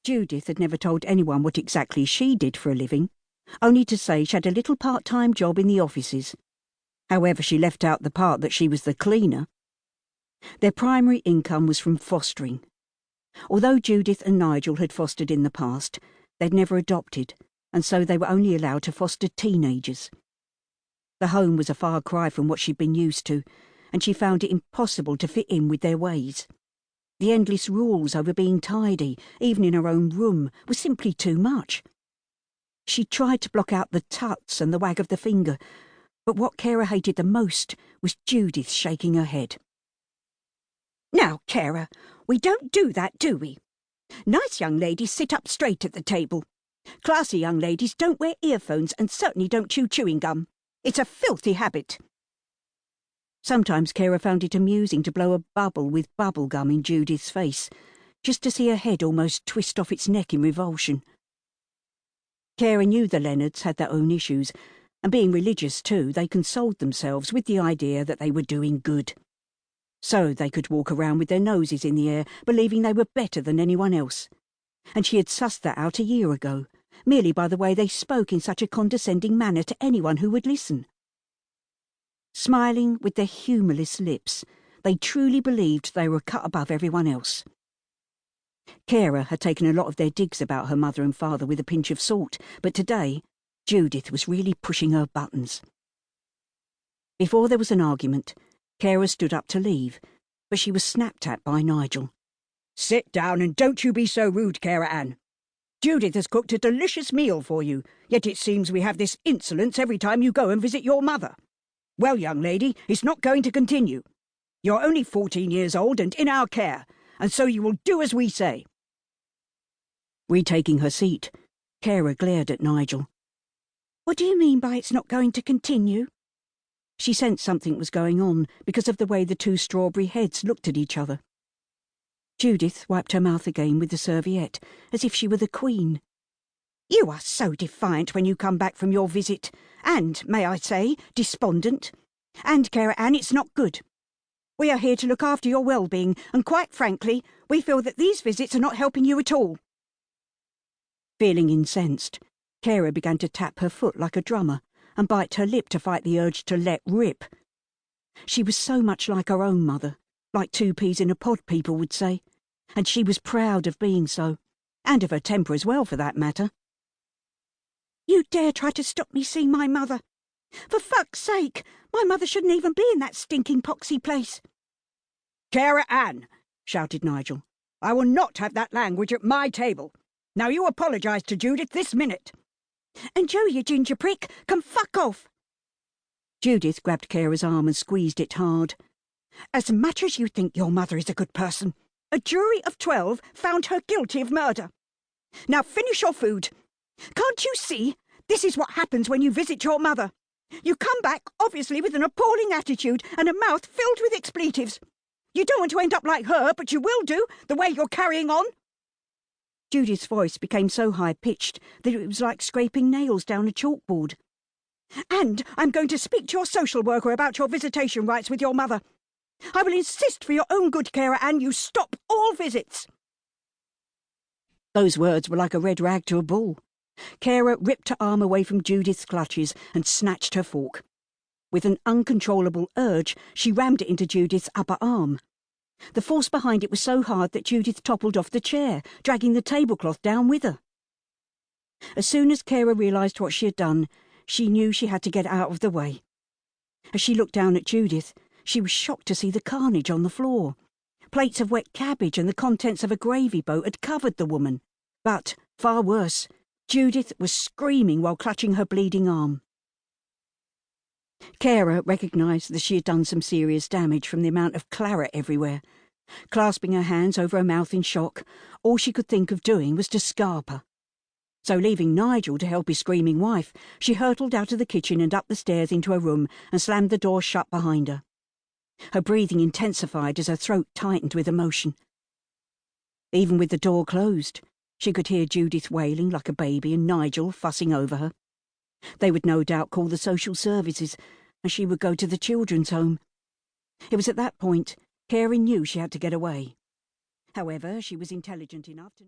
Judith had never told anyone what exactly she did for a living, only to say she had a little part-time job in the offices. However, she left out the part that she was the cleaner. Their primary income was from fostering. Although Judith and Nigel had fostered in the past, they'd never adopted, and so they were only allowed to foster teenagers. The home was a far cry from what she'd been used to, and she found it impossible to fit in with their ways. The endless rules over being tidy, even in her own room, was simply too much. She tried to block out the tuts and the wag of the finger, but what Kara hated the most was Judith shaking her head. "Now, Kara, we don't do that, do we? Nice young ladies sit up straight at the table. Classy young ladies don't wear earphones and certainly don't chew chewing gum. It's a filthy habit." Sometimes Kara found it amusing to blow a bubble with bubble gum in Judith's face, just to see her head almost twist off its neck in revulsion. Kara knew the Leonards had their own issues, and being religious too, they consoled themselves with the idea that they were doing good. So they could walk around with their noses in the air, believing they were better than anyone else. And she had sussed that out a year ago, merely by the way they spoke in such a condescending manner to anyone who would listen. Smiling with their humourless lips, they truly believed they were cut above everyone else. Kara had taken a lot of their digs about her mother and father with a pinch of salt, but today Judith was really pushing her buttons. Before there was an argument, Kara stood up to leave, but she was snapped at by Nigel. "Sit down and don't you be so rude, Kara Ann. Judith has cooked a delicious meal for you, yet it seems we have this insolence every time you go and visit your mother. Well, young lady, it's not going to continue. You're only 14 years old and in our care, and so you will do as we say." Retaking her seat, Kara glared at Nigel. "What do you mean by it's not going to continue?" She sensed something was going on because of the way the two strawberry heads looked at each other. Judith wiped her mouth again with the serviette, as if she were the queen. "You are so defiant when you come back from your visit, and, may I say, despondent. And, Kara Ann, it's not good. We are here to look after your well-being, and quite frankly, we feel that these visits are not helping you at all." Feeling incensed, Kara began to tap her foot like a drummer and bite her lip to fight the urge to let rip. She was so much like her own mother, like two peas in a pod, people would say, and she was proud of being so, and of her temper as well, for that matter. "You dare try to stop me seeing my mother? For fuck's sake, my mother shouldn't even be in that stinking poxy place." "Kara Ann," shouted Nigel, "I will not have that language at my table. Now you apologise to Judith this minute." "And Joe, you ginger prick, can fuck off." Judith grabbed Kara's arm and squeezed it hard. "As much as you think your mother is a good person, a jury of 12 found her guilty of murder. Now finish your food. Can't you see? This is what happens when you visit your mother. You come back, obviously, with an appalling attitude and a mouth filled with expletives. You don't want to end up like her, but you will do, the way you're carrying on." Judith's voice became so high-pitched that it was like scraping nails down a chalkboard. "And I'm going to speak to your social worker about your visitation rights with your mother. I will insist for your own good, Kara Ann, you stop all visits." Those words were like a red rag to a bull. Kara ripped her arm away from Judith's clutches and snatched her fork. With an uncontrollable urge, she rammed it into Judith's upper arm. The force behind it was so hard that Judith toppled off the chair, dragging the tablecloth down with her. As soon as Kara realised what she had done, she knew she had to get out of the way. As she looked down at Judith, she was shocked to see the carnage on the floor. Plates of wet cabbage and the contents of a gravy boat had covered the woman. But, far worse, Judith was screaming while clutching her bleeding arm. Kara recognised that she had done some serious damage from the amount of claret everywhere. Clasping her hands over her mouth in shock, all she could think of doing was to scarp her. So leaving Nigel to help his screaming wife, she hurtled out of the kitchen and up the stairs into her room and slammed the door shut behind her. Her breathing intensified as her throat tightened with emotion. Even with the door closed, she could hear Judith wailing like a baby and Nigel fussing over her. They would no doubt call the social services, and she would go to the children's home. It was at that point Kerry knew she had to get away. However, she was intelligent enough to...